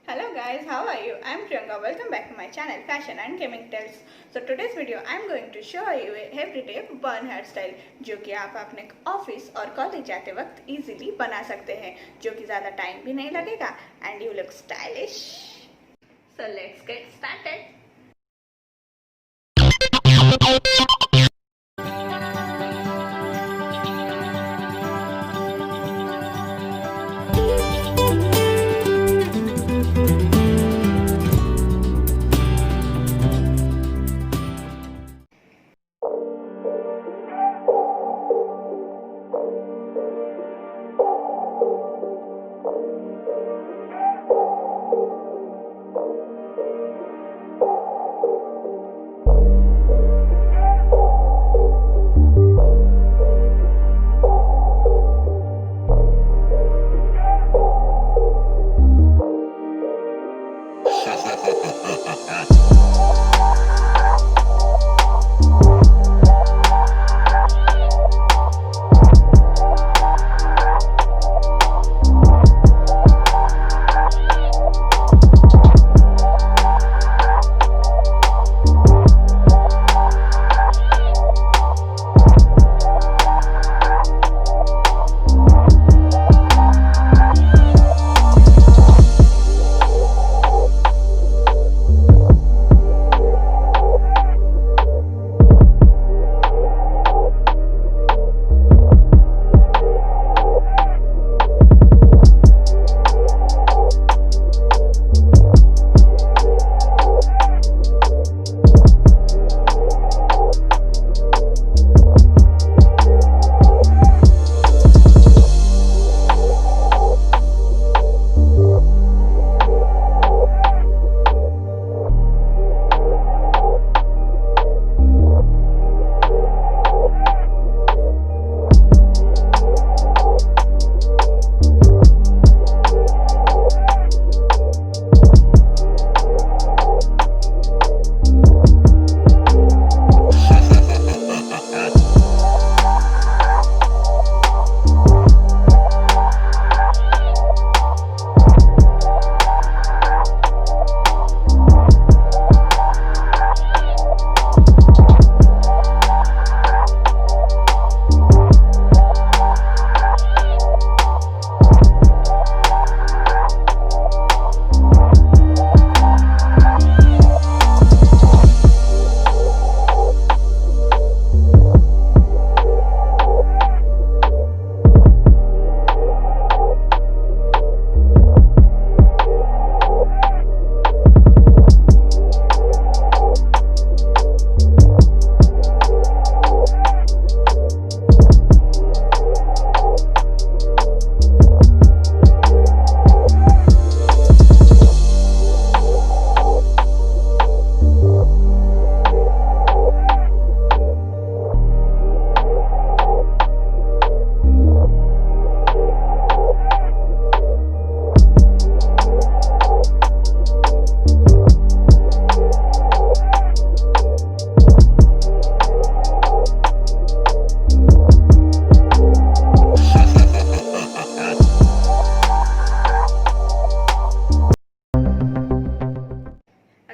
Hello guys, how are you? I'm Priyanka. Welcome back to my channel Fashion and Gaming Tales. So today's video I'm going to show you a everyday bun hairstyle जो कि आप अपने ऑफिस और कॉलेज जाते वक्त इजीली बना सकते हैं, जो कि ज़्यादा टाइम भी नहीं लगेगा and you look stylish. So let's get started.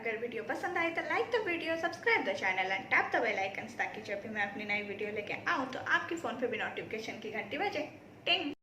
अगर वीडियो पसंद आए तो like the video, subscribe the channel and tap the bell icon ताकि जब भी मैं अपनी नई वीडियो लेके आऊँ तो आपके फ़ोन पे भी नोटिफिकेशन की घंटी बजे। टिंग।